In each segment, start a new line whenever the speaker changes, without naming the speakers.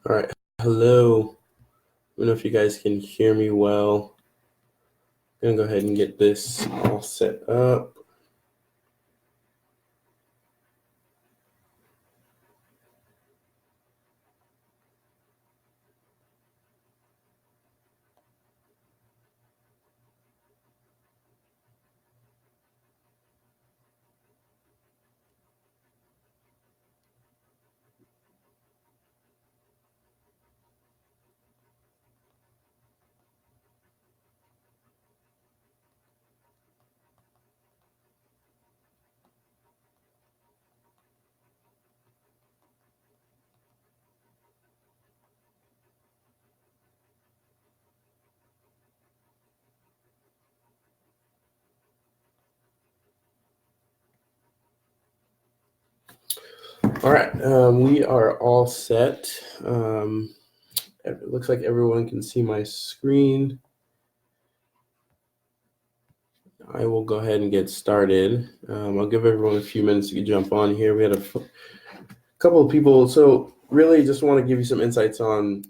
All right, hello. I don't know if you guys can hear me well. I'm gonna go ahead and get this all set up. All right, we are all set. It looks like everyone can see my screen. I will go ahead and get started. I'll give everyone a few minutes to jump on here. We had a couple of people, so really just want to give you some insights on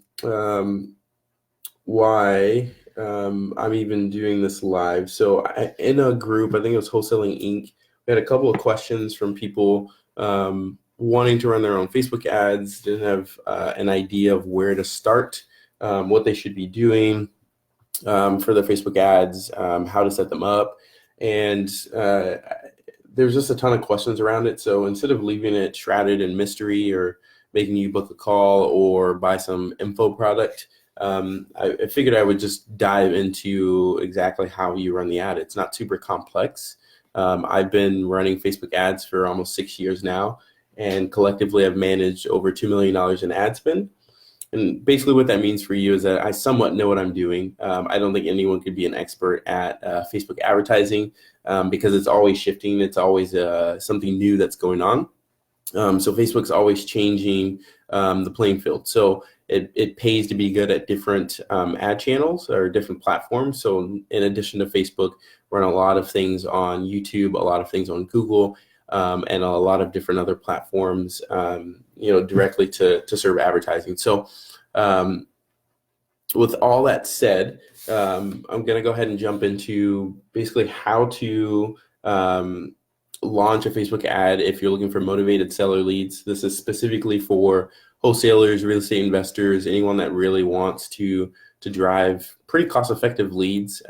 why I'm even doing this live. So in a group, I think it was Wholesaling Inc., we had a couple of questions from people wanting to run their own Facebook ads, didn't have an idea of where to start, what they should be doing for their Facebook ads, how to set them up. And there's just a ton of questions around it. So instead of leaving it shrouded in mystery or making you book a call or buy some info product, I figured I would just dive into exactly how you run the ad. It's not super complex. I've been running Facebook ads for almost 6 years now, and collectively I've managed over $2 million in ad spend. And basically what that means for you is that I somewhat know what I'm doing. I don't think anyone could be an expert at Facebook advertising because it's always shifting. It's always something new that's going on. So Facebook's always changing the playing field. So it pays to be good at different ad channels or different platforms. So in addition to Facebook, run a lot of things on YouTube, a lot of things on Google, and a lot of different other platforms, directly to serve advertising. So with all that said, I'm going to go ahead and jump into basically how to launch a Facebook ad if you're looking for motivated seller leads. This is specifically for wholesalers, real estate investors, anyone that really wants to drive pretty cost-effective leads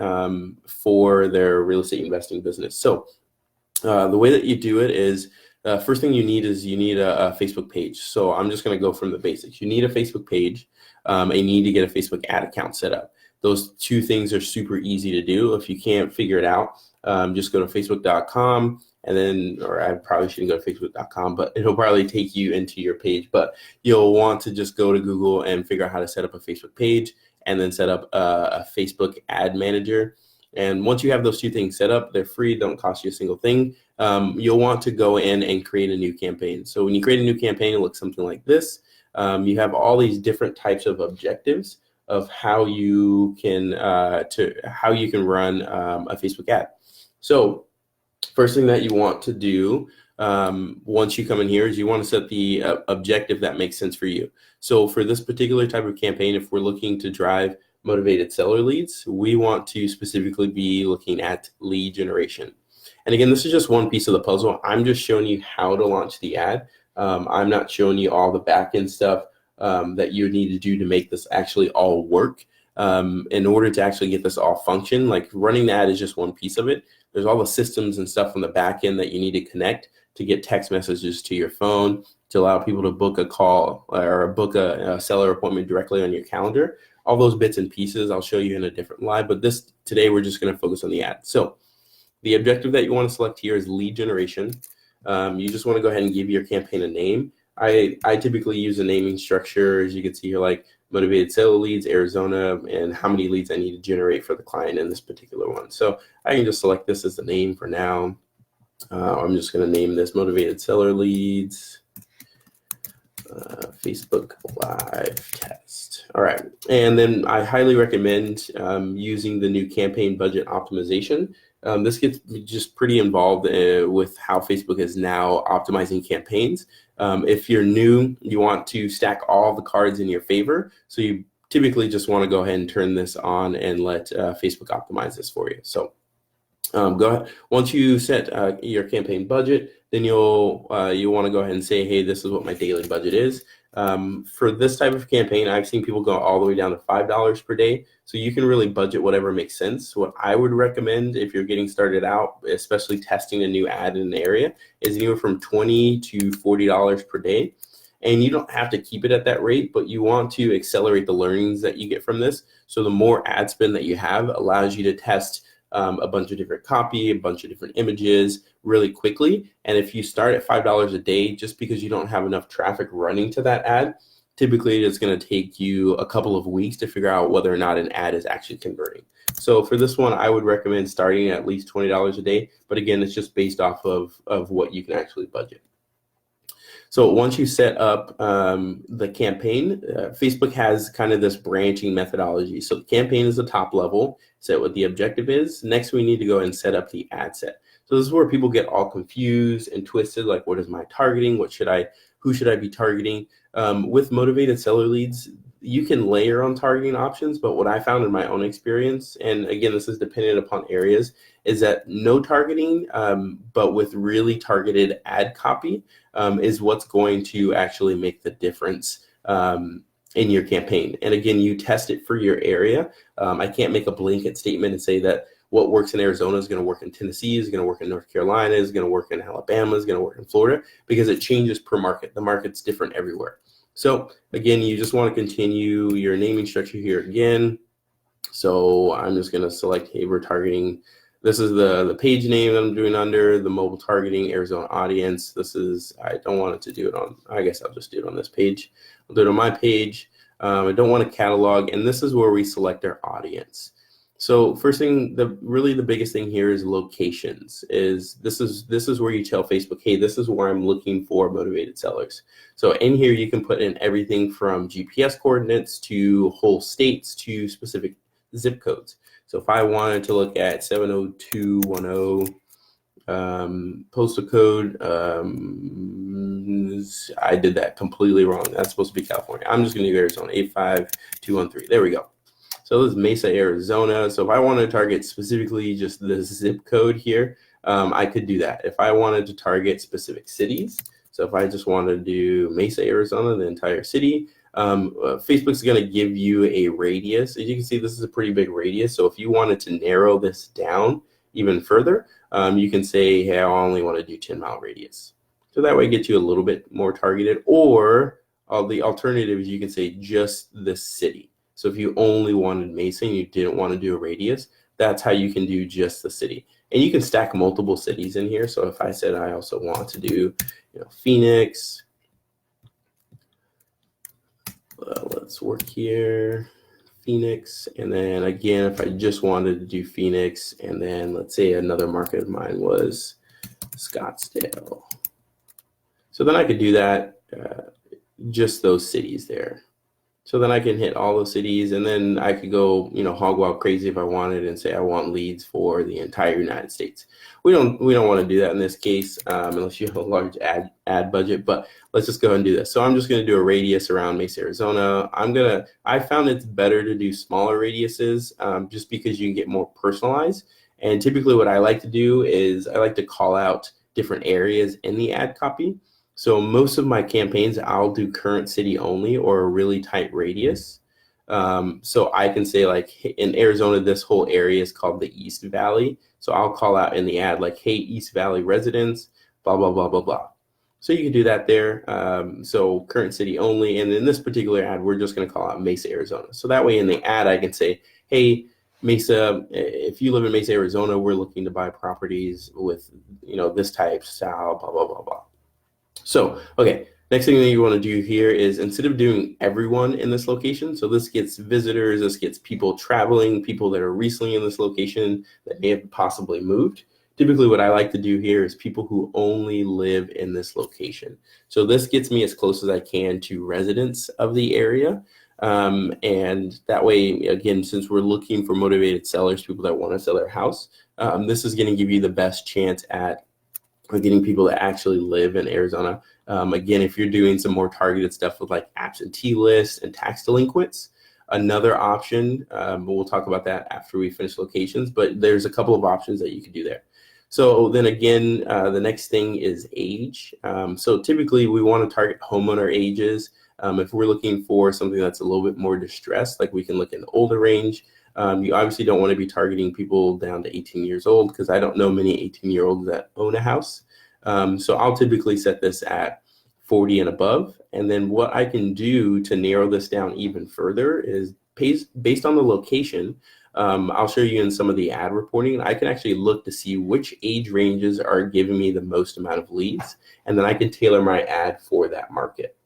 for their real estate investing business. So the way that you do it is first thing you need a Facebook page. So I'm just going to go from the basics. You need a Facebook page and you need to get a Facebook ad account set up. Those two things are super easy to do. If you can't figure it out, just go to facebook.com and then, or I probably shouldn't go to facebook.com, but it'll probably take you into your page. But you'll want to just go to Google and figure out how to set up a Facebook page and then set up a Facebook ad manager. And once you have those two things set up, they're free, don't cost you a single thing. You'll want to go in and create a new campaign. So when you create a new campaign, it looks something like this. You have all these different types of objectives of how you can run a Facebook ad. So first thing that you want to do once you come in here is you want to set the objective that makes sense for you. So for this particular type of campaign, if we're looking to drive motivated seller leads, we want to specifically be looking at lead generation. And again, this is just one piece of the puzzle. I'm just showing you how to launch the ad. I'm not showing you all the back end stuff that you need to do to make this actually all work. In order to actually get this all function, like running the ad is just one piece of it. There's all the systems and stuff on the back end that you need to connect to get text messages to your phone, to allow people to book a call or book a seller appointment directly on your calendar. All those bits and pieces I'll show you in a different live, but today we're just going to focus on the ad. So the objective that you want to select here is lead generation. You just want to go ahead and give your campaign a name. I typically use a naming structure, as you can see here, like motivated seller leads, Arizona, and how many leads I need to generate for the client in this particular one. So I can just select this as the name for now. I'm just going to name this motivated seller leads. Facebook Live test. All right, and then I highly recommend using the new campaign budget optimization. This gets just pretty involved with how Facebook is now optimizing campaigns. If you're new, you want to stack all the cards in your favor. So you typically just want to go ahead and turn this on and let Facebook optimize this for you. So go ahead. Once you set your campaign budget, then you'll want to go ahead and say, hey, this is what my daily budget is. For this type of campaign, I've seen people go all the way down to $5 per day. So you can really budget whatever makes sense. What I would recommend if you're getting started out, especially testing a new ad in an area, is anywhere from $20 to $40 per day. And you don't have to keep it at that rate, but you want to accelerate the learnings that you get from this. So the more ad spend that you have allows you to test a bunch of different copy, a bunch of different images really quickly. And if you start at $5 a day, just because you don't have enough traffic running to that ad, typically it's going to take you a couple of weeks to figure out whether or not an ad is actually converting. So for this one, I would recommend starting at least $20 a day. But again, it's just based off of what you can actually budget. So once you set up the campaign, Facebook has kind of this branching methodology. So the campaign is the top level, set what the objective is. Next, we need to go and set up the ad set. So this is where people get all confused and twisted, like what is my targeting? Who should I be targeting? With motivated seller leads, you can layer on targeting options, but what I found in my own experience, and again, this is dependent upon areas, is that no targeting, but with really targeted ad copy is what's going to actually make the difference in your campaign. And again, you test it for your area. I can't make a blanket statement and say that what works in Arizona is going to work in Tennessee, is going to work in North Carolina, is going to work in Alabama, is going to work in Florida, because it changes per market. The market's different everywhere. So again, you just want to continue your naming structure here again. So I'm just going to select, hey, we're targeting. This is the page name that I'm doing under the mobile targeting Arizona audience. This is, I don't want it to do it on, I guess I'll just do it on this page. I'll do it on my page. I don't want to catalog, and this is where we select our audience. So first thing, really the biggest thing here is locations. This is where you tell Facebook, hey, this is where I'm looking for motivated sellers. So in here you can put in everything from GPS coordinates to whole states to specific zip codes. So if I wanted to look at 70210 postal code, I did that completely wrong. That's supposed to be California. I'm just going to do Arizona, 85213. There we go. So this is Mesa, Arizona. So if I wanted to target specifically just the zip code here, I could do that. If I wanted to target specific cities, so if I just wanted to do Mesa, Arizona, the entire city, Facebook's going to give you a radius. As you can see, this is a pretty big radius. So if you wanted to narrow this down even further, you can say, hey, I only want to do 10-mile radius. So that way it gets you a little bit more targeted. Or the alternative is you can say just the city. So if you only wanted Mesa and you didn't want to do a radius, that's how you can do just the city. And you can stack multiple cities in here. So if I said I also want to do, Phoenix, let's work here, Phoenix. And then again, if I just wanted to do Phoenix, and then let's say another market of mine was Scottsdale. So then I could do that, just those cities there. So then I can hit all those cities, and then I could go, hog wild crazy if I wanted and say I want leads for the entire United States. We don't want to do that in this case unless you have a large ad budget. But let's just go ahead and do this. So I'm just going to do a radius around Mesa, Arizona. I found it's better to do smaller radiuses just because you can get more personalized. And typically, what I like to do is I like to call out different areas in the ad copy. So most of my campaigns, I'll do current city only or a really tight radius. So I can say, like, in Arizona, this whole area is called the East Valley. So I'll call out in the ad like, hey, East Valley residents, blah, blah, blah, blah, blah. So you can do that there. So current city only. And in this particular ad, we're just going to call out Mesa, Arizona. So that way in the ad, I can say, hey, Mesa, if you live in Mesa, Arizona, we're looking to buy properties with, this type, style, blah, blah, blah, blah. So, okay, next thing that you want to do here is instead of doing everyone in this location, so this gets visitors, this gets people traveling, people that are recently in this location that may have possibly moved. Typically what I like to do here is people who only live in this location. So this gets me as close as I can to residents of the area. And that way, again, since we're looking for motivated sellers, people that want to sell their house, this is going to give you the best chance at or getting people that actually live in Arizona. Again, if you're doing some more targeted stuff with like absentee lists and tax delinquents, another option, we'll talk about that after we finish locations, but there's a couple of options that you could do there. So then again, the next thing is age. So typically we want to target homeowner ages. If we're looking for something that's a little bit more distressed, like we can look in the older range. You obviously don't want to be targeting people down to 18 years old, because I don't know many 18-year-olds that own a house. So I'll typically set this at 40 and above. And then what I can do to narrow this down even further is based on the location. I'll show you in some of the ad reporting. I can actually look to see which age ranges are giving me the most amount of leads, and then I can tailor my ad for that market.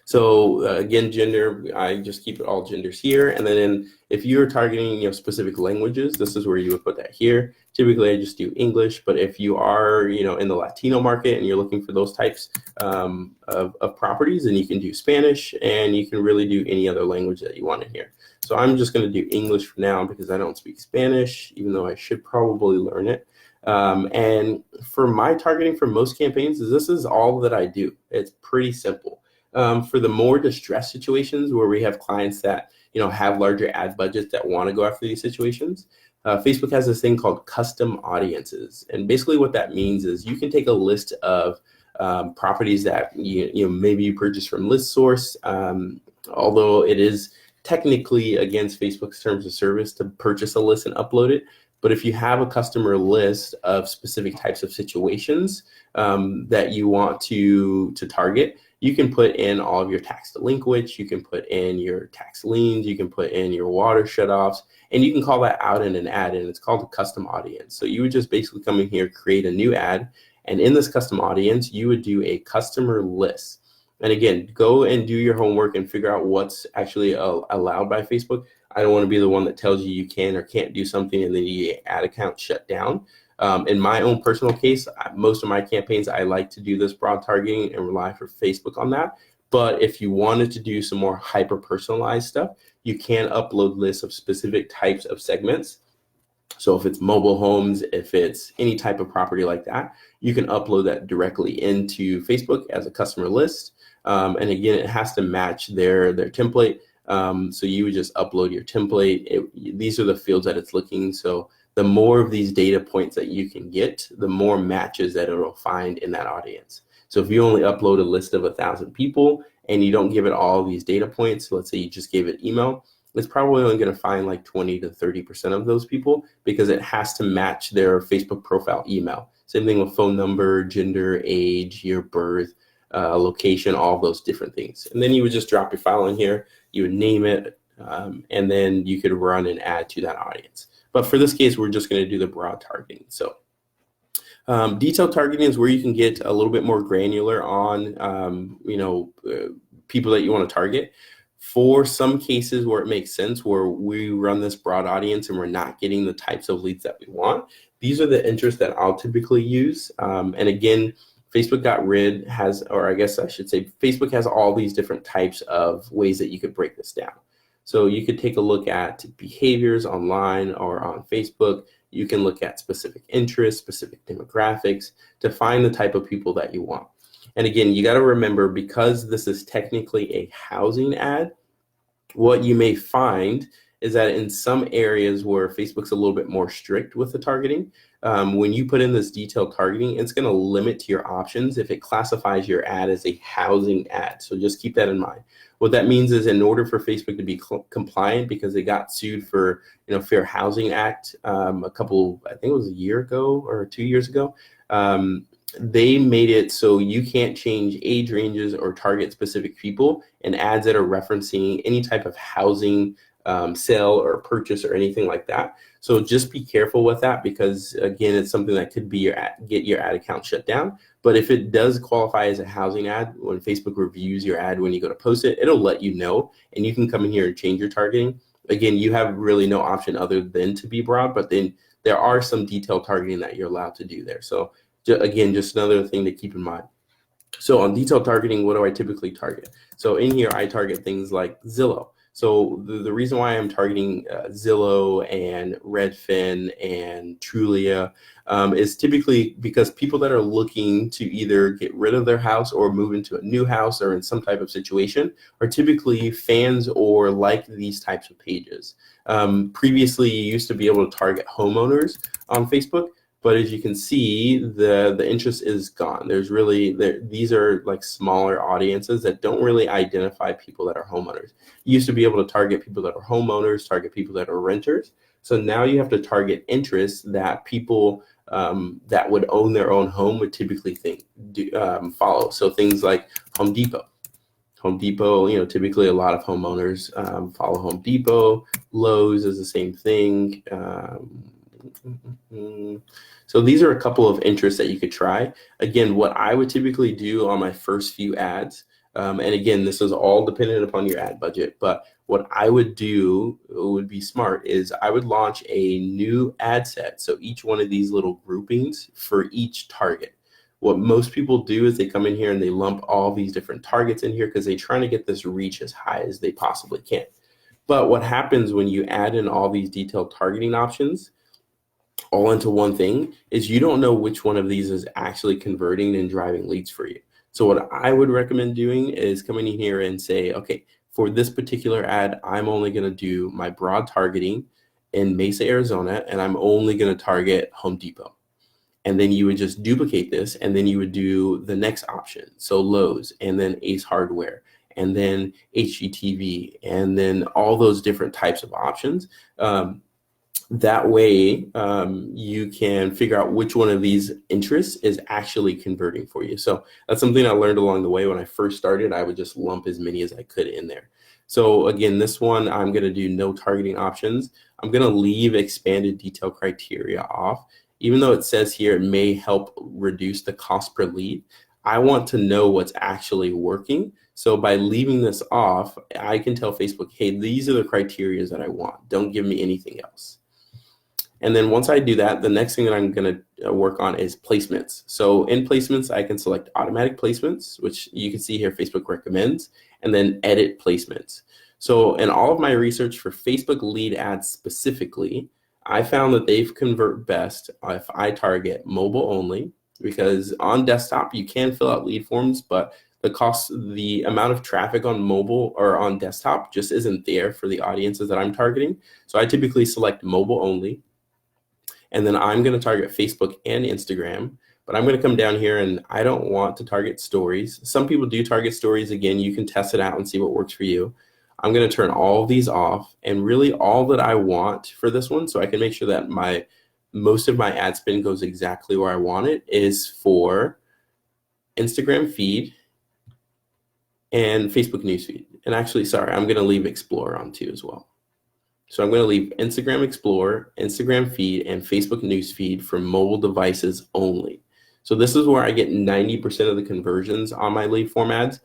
So again, gender, I just keep it all genders here. And then if you're targeting specific languages, this is where you would put that here. Typically, I just do English, but if you are in the Latino market and you're looking for those types of properties, then you can do Spanish, and you can really do any other language that you want in here. So I'm just going to do English for now because I don't speak Spanish, even though I should probably learn it. And for my targeting for most campaigns, this is all that I do. It's pretty simple. For the more distressed situations where we have clients that have larger ad budgets that want to go after these situations, Facebook has this thing called custom audiences. And basically what that means is you can take a list of properties that maybe you purchase from list source, although it is technically against Facebook's terms of service to purchase a list and upload it. But if you have a customer list of specific types of situations that you want to target, you can put in all of your tax delinquents, you can put in your tax liens, you can put in your water shutoffs, and you can call that out in an ad, and it's called a custom audience. So you would just basically come in here, create a new ad, and in this custom audience, you would do a customer list. And again, go and do your homework and figure out what's actually allowed by Facebook. I don't want to be the one that tells you you can or can't do something and then your ad account shut down. In my own personal case, most of my campaigns, I like to do this broad targeting and rely for Facebook on that. But if you wanted to do some more hyper-personalized stuff, you can upload lists of specific types of segments. So if it's mobile homes, if it's any type of property like that, you can upload that directly into Facebook as a customer list. And again, it has to match their template. So you would just upload your template. These are the fields that it's looking. So the more of these data points that you can get, the more matches that it'll find in that audience. So if you only upload a list of 1,000 people and you don't give it all these data points, so let's say you just gave it email, it's probably only going to find like 20 to 30% of those people because it has to match their Facebook profile email. Same thing with phone number, gender, age, year of birth, location, all of those different things. And then you would just drop your file in here, you would name it, and then you could run an ad to that audience. But for this case, we're just going to do the broad targeting. So detailed targeting is where you can get a little bit more granular on, people that you want to target. For some cases where it makes sense, where we run this broad audience and we're not getting the types of leads that we want, these are the interests that I'll typically use. And again, Facebook has all these different types of ways that you could break this down. So you could take a look at behaviors online or on Facebook. You can look at specific interests, specific demographics to find the type of people that you want. And again, you got to remember, because this is technically a housing ad, what you may find is that in some areas where Facebook's a little bit more strict with the targeting, when you put in this detailed targeting, it's going to limit your options if it classifies your ad as a housing ad. So just keep that in mind. What that means is, in order for Facebook to be compliant, because they got sued for Fair Housing Act I think it was a year ago or 2 years ago, they made it so you can't change age ranges or target specific people in ads that are referencing any type of housing sale or purchase or anything like that. So just be careful with that, because again, it's something that could be get your ad account shut down. But if it does qualify as a housing ad, when Facebook reviews your ad when you go to post it, it'll let you know, and you can come in here and change your targeting. Again, you have really no option other than to be broad, but then there are some detailed targeting that you're allowed to do there. So again, just another thing to keep in mind. So on detailed targeting, what do I typically target? So in here, I target things like Zillow. So the reason why I'm targeting Zillow and Redfin and Trulia is typically because people that are looking to either get rid of their house or move into a new house or in some type of situation are typically fans or like these types of pages. Previously, you used to be able to target homeowners on Facebook, but as you can see, the interest is gone. These are like smaller audiences that don't really identify people that are homeowners. You used to be able to target people that are homeowners, target people that are renters. So now you have to target interests that people that would own their own home would typically follow. So things like Home Depot. Home Depot, typically a lot of homeowners follow Home Depot. Lowe's is the same thing. So these are a couple of interests that you could try. Again, what I would typically do on my first few ads, and again, this is all dependent upon your ad budget, but what I would do would be smart is I would launch a new ad set. So each one of these little groupings for each target. What most people do is they come in here and they lump all these different targets in here because they're trying to get this reach as high as they possibly can. But what happens when you add in all these detailed targeting options all into one thing is you don't know which one of these is actually converting and driving leads for you. So what I would recommend doing is coming in here and say, okay, for this particular ad, I'm only going to do my broad targeting in Mesa, Arizona, and I'm only going to target Home Depot. And then you would just duplicate this, and then you would do the next option. So Lowe's, and then Ace Hardware, and then HGTV, and then all those different types of options. That way, you can figure out which one of these interests is actually converting for you. So that's something I learned along the way. When I first started, I would just lump as many as I could in there. So again, this one, I'm going to do no targeting options. I'm going to leave expanded detail criteria off. Even though it says here it may help reduce the cost per lead, I want to know what's actually working. So by leaving this off, I can tell Facebook, hey, these are the criteria that I want. Don't give me anything else. And then once I do that, the next thing that I'm going to work on is placements. So in placements, I can select automatic placements, which you can see here Facebook recommends, and then edit placements. So in all of my research for Facebook lead ads specifically, I found that they convert best if I target mobile only, because on desktop, you can fill out lead forms, but the amount of traffic on mobile or on desktop just isn't there for the audiences that I'm targeting. So I typically select mobile only. And then I'm going to target Facebook and Instagram, but I'm going to come down here and I don't want to target stories. Some people do target stories. Again, you can test it out and see what works for you. I'm going to turn all of these off, and really all that I want for this one, so I can make sure that most of my ad spend goes exactly where I want it, is for Instagram feed and Facebook newsfeed. And actually, sorry, I'm going to leave Explorer on too as well. So I'm going to leave Instagram Explorer, Instagram feed, and Facebook newsfeed for mobile devices only. So this is where I get 90% of the conversions on my lead form ads,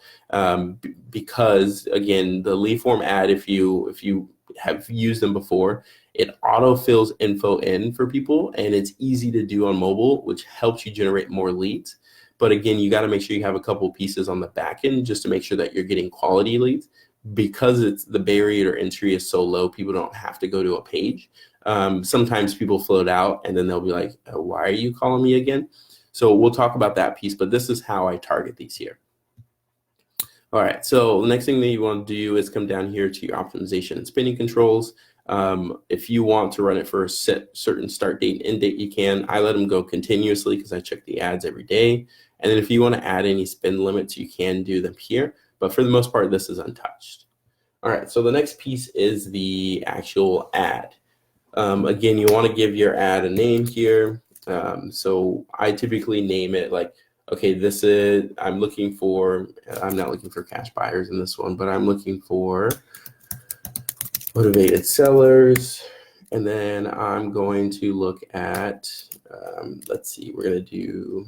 because again, the lead form ad, if you have used them before, it auto-fills info in for people, and it's easy to do on mobile, which helps you generate more leads. But again, you got to make sure you have a couple pieces on the back end just to make sure that you're getting quality leads. Because the barrier to entry is so low, people don't have to go to a page. Sometimes people float out and then they'll be like, why are you calling me again? So we'll talk about that piece, but this is how I target these here. All right, so the next thing that you want to do is come down here to your optimization and spending controls. If you want to run it for a certain start date and end date, you can. I let them go continuously because I check the ads every day. And then if you want to add any spend limits, you can do them here. But for the most part, this is untouched. All right, so the next piece is the actual ad. Again, you want to give your ad a name here. So I typically name it like, okay, I'm not looking for cash buyers in this one, but I'm looking for motivated sellers. And then I'm going to look at, let's see, we're going to do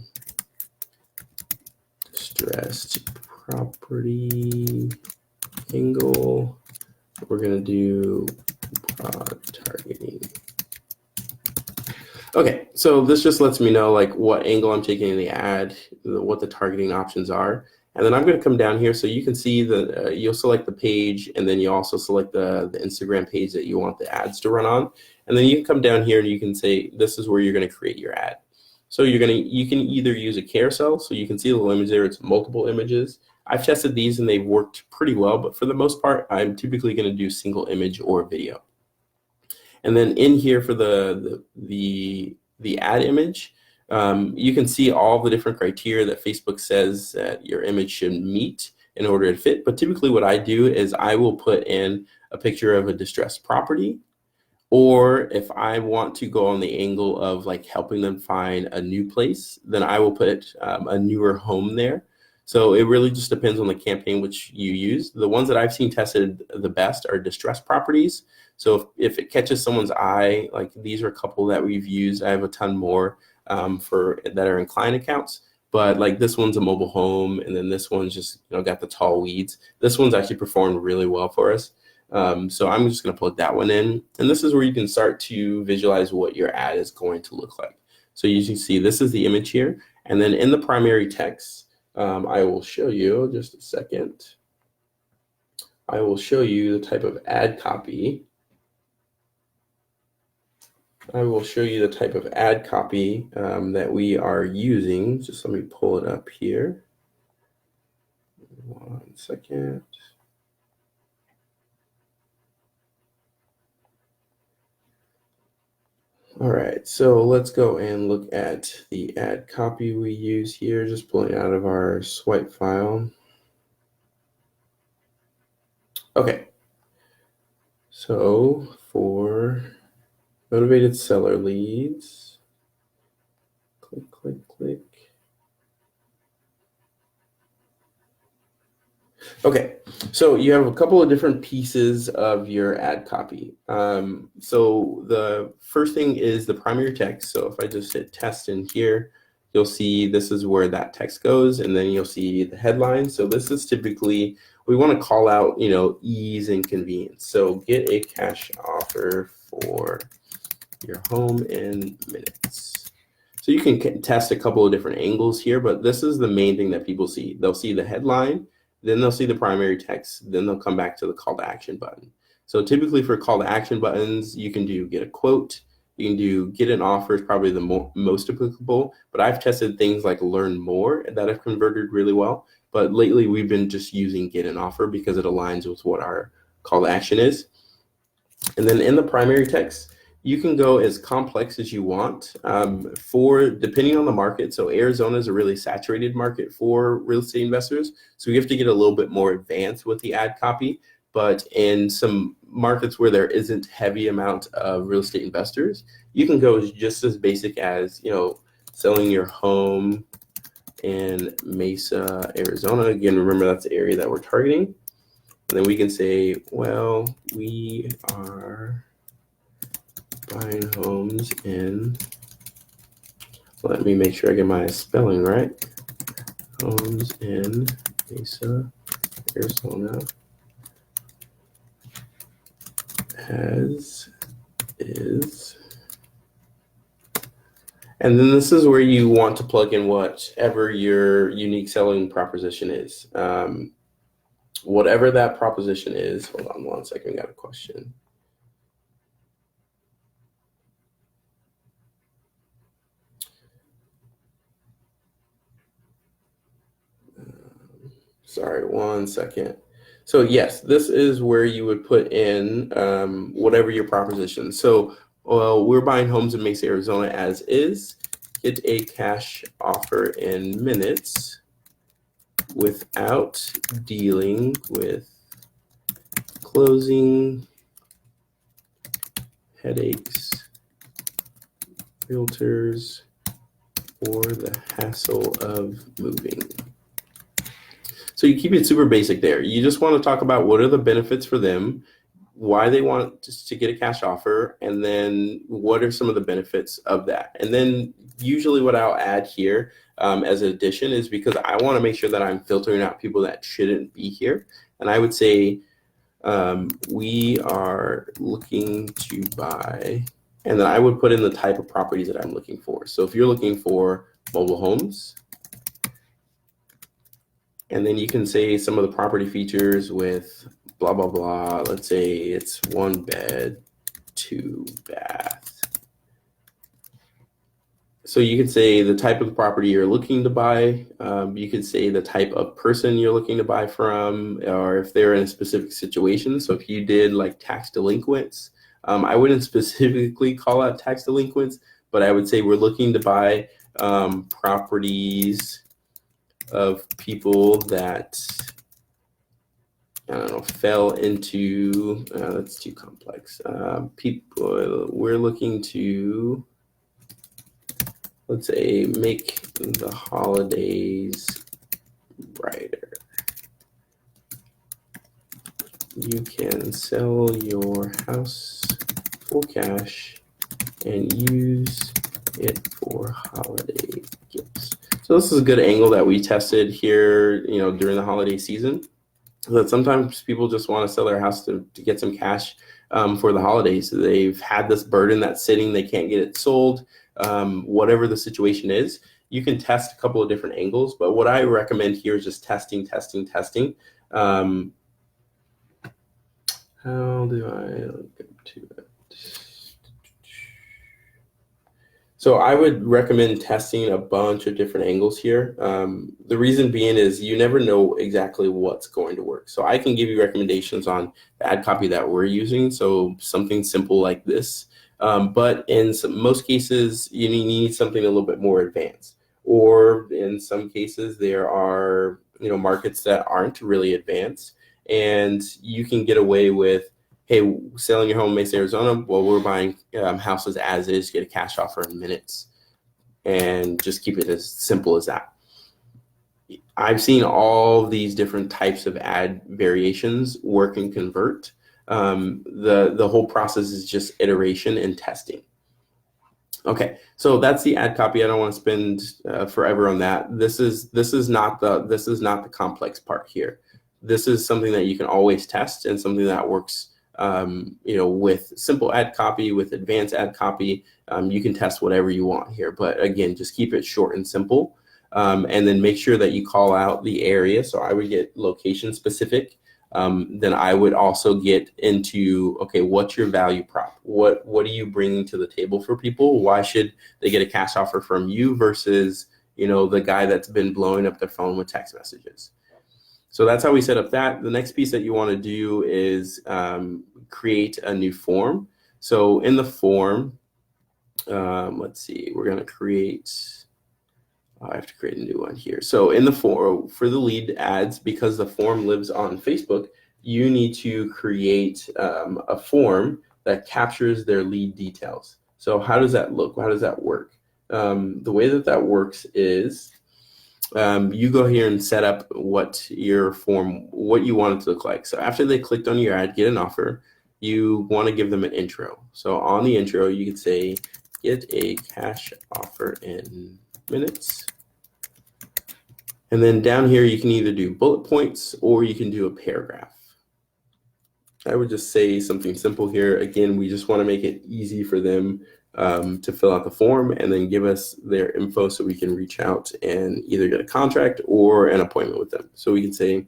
distressed property angle. We're going to do broad targeting. Okay, so this just lets me know like what angle I'm taking in the ad, what the targeting options are. And then I'm going to come down here so you can see the, you'll select the page, and then you also select the Instagram page that you want the ads to run on. And then you can come down here and you can say, this is where you're going to create your ad. So you can either use a carousel, so you can see the little image there, it's multiple images. I've tested these and they've worked pretty well, but for the most part, I'm typically going to do single image or video. And then in here for the ad image, you can see all the different criteria that Facebook says that your image should meet in order to fit. But typically what I do is I will put in a picture of a distressed property, or if I want to go on the angle of like helping them find a new place, then I will put a newer home there. So it really just depends on the campaign which you use. The ones that I've seen tested the best are distressed properties. So if it catches someone's eye, like these are a couple that we've used. I have a ton more for that are in client accounts. But like this one's a mobile home, and then this one's just got the tall weeds. This one's actually performed really well for us. So I'm just going to plug that one in. And this is where you can start to visualize what your ad is going to look like. So you can see this is the image here. And then in the primary text, I will show you just a second. I will show you the type of ad copy. I will show you the type of ad copy that we are using. Just let me pull it up here. 1 second. All right, so let's go and look at the ad copy we use here, just pulling out of our swipe file. Okay, so for motivated seller leads, click, click, click. Okay, so you have a couple of different pieces of your ad copy. So the first thing is the primary text. So if I just hit test in here, you'll see this is where that text goes, and then you'll see the headline. So this is typically, we want to call out, ease and convenience. So get a cash offer for your home in minutes. So you can test a couple of different angles here, but this is the main thing that people see. They'll see the headline, then they'll see the primary text, then they'll come back to the call to action button. So typically for call to action buttons, you can do get a quote, you can do get an offer is probably the most applicable, but I've tested things like learn more that have converted really well. But lately we've been just using get an offer because it aligns with what our call to action is. And then in the primary text, you can go as complex as you want depending on the market. So Arizona is a really saturated market for real estate investors. So you have to get a little bit more advanced with the ad copy. But in some markets where there isn't heavy amount of real estate investors, you can go just as basic as, selling your home in Mesa, Arizona. Again, remember that's the area that we're targeting. And then we can say, well, we are buying homes in, let me make sure I get my spelling right, homes in Mesa, Arizona, as is. And then this is where you want to plug in whatever your unique selling proposition is. Whatever that proposition is, hold on 1 second, I got a question. Sorry, 1 second. So yes, this is where you would put in whatever your proposition. So we're buying homes in Mesa, Arizona as is. Get a cash offer in minutes without dealing with closing, headaches, realtors, or the hassle of moving. So you keep it super basic there. You just want to talk about what are the benefits for them, why they want to get a cash offer, and then what are some of the benefits of that. And then usually what I'll add here as an addition is because I want to make sure that I'm filtering out people that shouldn't be here. And I would say we are looking to buy, and then I would put in the type of properties that I'm looking for. So if you're looking for mobile homes, And then you can say some of the property features with blah, blah, blah. Let's say it's 1 bed, 2 bath. So you could say the type of the property you're looking to buy. You could say the type of person you're looking to buy from, or if they're in a specific situation. So if you did like tax delinquents, I wouldn't specifically call out tax delinquents, but I would say we're looking to buy properties of people that, I don't know, fell into, that's too complex. People, we're looking to, let's say, make the holidays brighter. You can sell your house for cash and use it for holiday gifts. So this is a good angle that we tested here, during the holiday season. That sometimes people just want to sell their house to get some cash for the holidays. So they've had this burden that's sitting, they can't get it sold. Whatever the situation is, you can test a couple of different angles, but what I recommend here is just testing. How do I get to it? So I would recommend testing a bunch of different angles here. The reason being is you never know exactly what's going to work. So I can give you recommendations on the ad copy that we're using, so something simple like this. But in most cases, you need something a little bit more advanced. Or in some cases, there are markets that aren't really advanced, and you can get away with, hey, selling your home in Mesa, Arizona, well, we're buying houses as is, get a cash offer in minutes, and just keep it as simple as that. I've seen all these different types of ad variations work and convert. The whole process is just iteration and testing. Okay, so that's the ad copy. I don't want to spend forever on that. This is not the complex part here. This is something that you can always test and something that works. With simple ad copy, with advanced ad copy, you can test whatever you want here. But again, just keep it short and simple, and then make sure that you call out the area. So I would get location specific. Then I would also get into, okay, what's your value prop? What are you bringing to the table for people? Why should they get a cash offer from you versus the guy that's been blowing up their phone with text messages? So that's how we set up that. The next piece that you want to do is create a new form. So in the form, let's see, we're going to create, I have to create a new one here. So in the form, for the lead ads, because the form lives on Facebook, you need to create a form that captures their lead details. So how does that look? How does that work? The way that works is, you go here and set up what your form, what you want it to look like. So after they clicked on your ad, get an offer, you want to give them an intro. So on the intro, you could say, get a cash offer in minutes. And then down here, you can either do bullet points or you can do a paragraph. I would just say something simple here. Again, we just want to make it easy for them to fill out the form and then give us their info so we can reach out and either get a contract or an appointment with them. So we can say,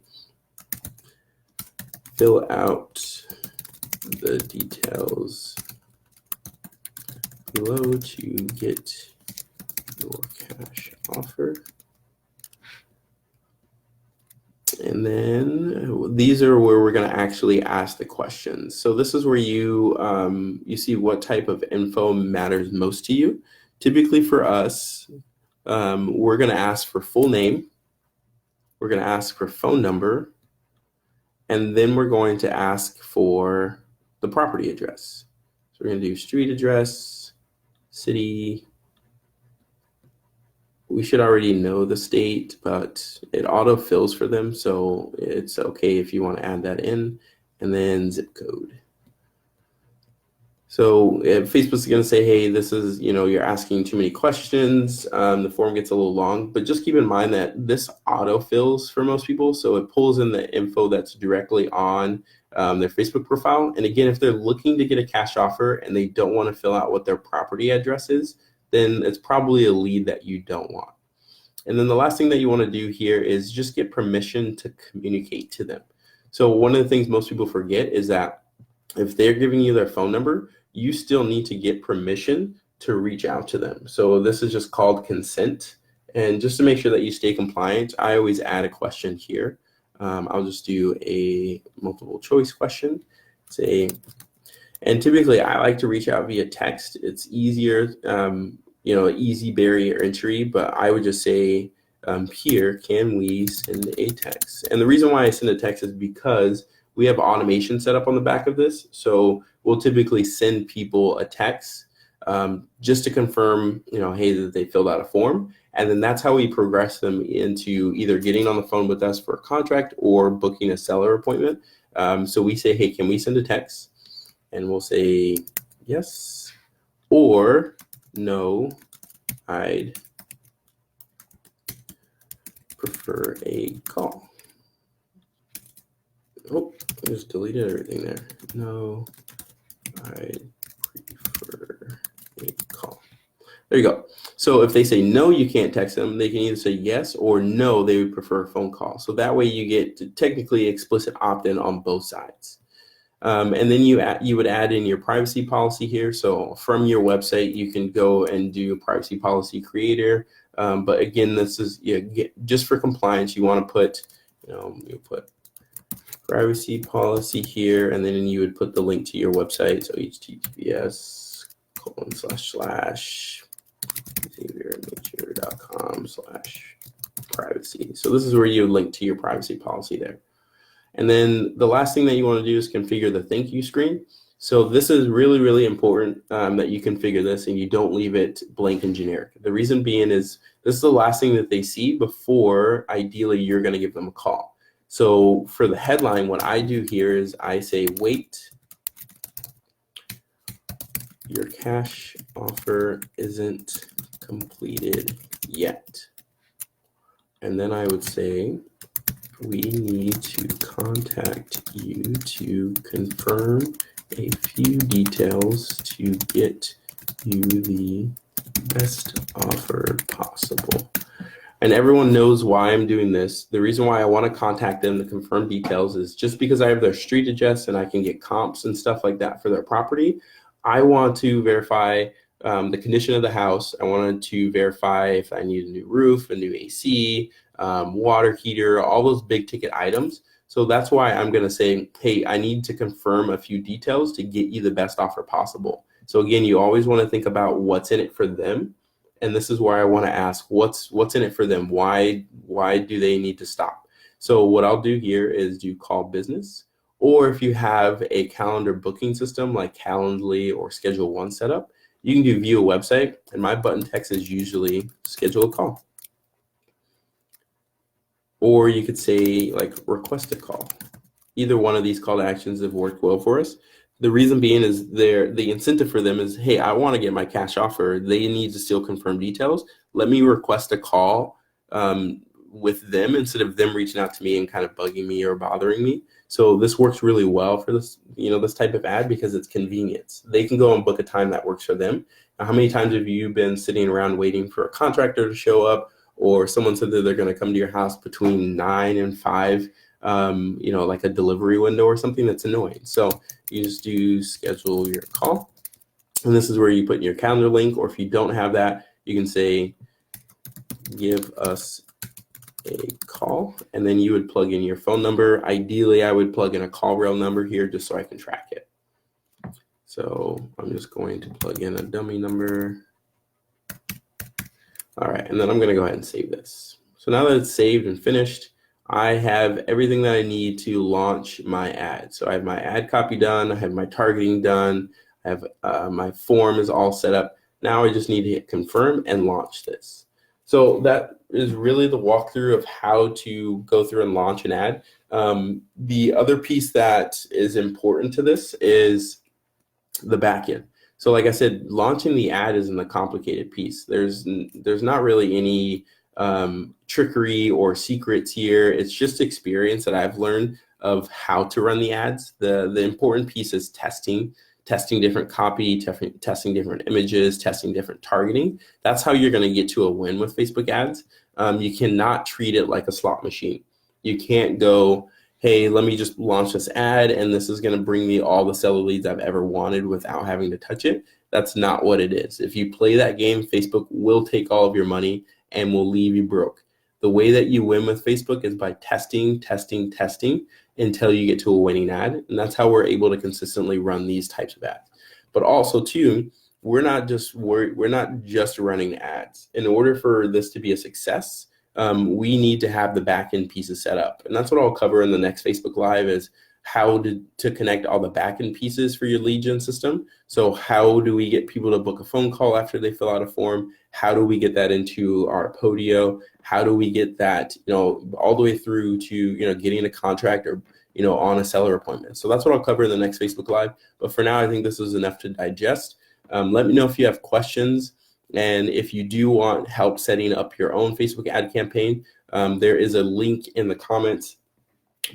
fill out the details below to get your cash offer. And then these are where we're going to actually ask the questions. So this is where you see what type of info matters most to you. Typically for us, we're going to ask for full name. We're going to ask for phone number. And then we're going to ask for the property address. So we're going to do street address, city. We should already know the state, but it auto fills for them, so it's okay if you want to add that in, and then zip code. So if Facebook's going to say, hey, this is, you're asking too many questions, the form gets a little long, but just keep in mind that this auto fills for most people, so it pulls in the info that's directly on their Facebook profile. And again, if they're looking to get a cash offer and they don't want to fill out what their property address is, then it's probably a lead that you don't want. And then the last thing that you want to do here is just get permission to communicate to them. So one of the things most people forget is that if they're giving you their phone number, you still need to get permission to reach out to them. So this is just called consent. And just to make sure that you stay compliant, I always add a question here. I'll just do a multiple choice question. And typically I like to reach out via text. It's easier, easy barrier entry, but I would just say here, can we send a text? And the reason why I send a text is because we have automation set up on the back of this. So we'll typically send people a text just to confirm, hey, that they filled out a form. And then that's how we progress them into either getting on the phone with us for a contract or booking a seller appointment. So we say, hey, can we send a text? And we'll say yes or no, I'd prefer a call. Oh, I just deleted everything there. No, I'd prefer a call. There you go. So if they say no, you can't text them. They can either say yes or no, they would prefer a phone call. So that way you get technically explicit opt-in on both sides. And then you would add in your privacy policy here. So from your website, you can go and do a privacy policy creator. But again, this is just for compliance. You want to put, you put privacy policy here, and then you would put the link to your website. So https://xaviermajor.com/privacy. So this is where you would link to your privacy policy there. And then the last thing that you want to do is configure the thank you screen. So this is really, really important that you configure this and you don't leave it blank and generic. The reason being is this is the last thing that they see before ideally you're going to give them a call. So for the headline, what I do here is I say, wait, your cash offer isn't completed yet. And then I would say, we need to contact you to confirm a few details to get you the best offer possible. And everyone knows why I'm doing this. The reason why I want to contact them to confirm details is just because I have their street address and I can get comps and stuff like that for their property. I want to verify the condition of the house. I wanted to verify if I need a new roof, a new AC, water heater, all those big ticket items. So that's why I'm going to say, hey, I need to confirm a few details to get you the best offer possible. So again, you always want to think about what's in it for them. And this is where I want to ask, what's in it for them? Why do they need to stop? So what I'll do here is do call business. Or if you have a calendar booking system like Calendly or Schedule One setup, you can do view a website, and my button text is usually schedule a call. Or you could say like request a call. Either one of these call to actions have worked well for us. The reason being is the incentive for them is, hey, I want to get my cash offer. They need to still confirm details. Let me request a call with them instead of them reaching out to me and kind of bugging me or bothering me. So this works really well for this, this type of ad because it's convenience. They can go and book a time that works for them. Now, how many times have you been sitting around waiting for a contractor to show up, or someone said that they're going to come to your house between 9 and 5, like a delivery window or something? That's annoying. So you just do schedule your call. And this is where you put in your calendar link, or if you don't have that, you can say, give us a call, and then you would plug in your phone number. Ideally, I would plug in a call rail number here just so I can track it. So I'm just going to plug in a dummy number. All right, and then I'm going to go ahead and save this. So now that it's saved and finished, I have everything that I need to launch my ad. So I have my ad copy done, I have my targeting done, I have my form is all set up. Now I just need to hit confirm and launch this. So that is really the walkthrough of how to go through and launch an ad. The other piece that is important to this is the backend. So like I said, launching the ad isn't the complicated piece. There's not really any trickery or secrets here. It's just experience that I've learned of how to run the ads. The important piece is testing different copy, testing different images, testing different targeting. That's how you're going to get to a win with Facebook ads. You cannot treat it like a slot machine. You can't go, hey, let me just launch this ad and this is going to bring me all the seller leads I've ever wanted without having to touch it. That's not what it is. If you play that game, Facebook will take all of your money and will leave you broke. The way that you win with Facebook is by testing until you get to a winning ad. And that's how we're able to consistently run these types of ads. But also too, we're not just running ads. In order for this to be a success, we need to have the back end pieces set up. And that's what I'll cover in the next Facebook Live is how to connect all the back end pieces for your lead gen system. So how do we get people to book a phone call after they fill out a form? How do we get that into our Podio? How do we get that, all the way through to, getting a contract or, on a seller appointment? So that's what I'll cover in the next Facebook Live. But for now, I think this is enough to digest. Let me know if you have questions. And if you do want help setting up your own Facebook ad campaign, there is a link in the comments.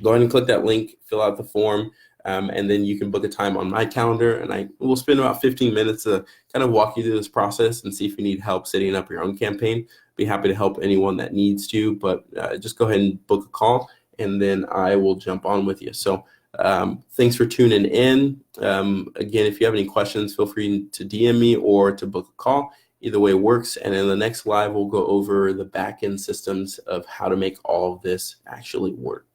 Go ahead and click that link, fill out the form, and then you can book a time on my calendar. And I will spend about 15 minutes to kind of walk you through this process and see if you need help setting up your own campaign. Be happy to help anyone that needs to, but just go ahead and book a call, and then I will jump on with you. So thanks for tuning in. Again, if you have any questions, feel free to DM me or to book a call. Either way works. And in the next live, we'll go over the back-end systems of how to make all of this actually work.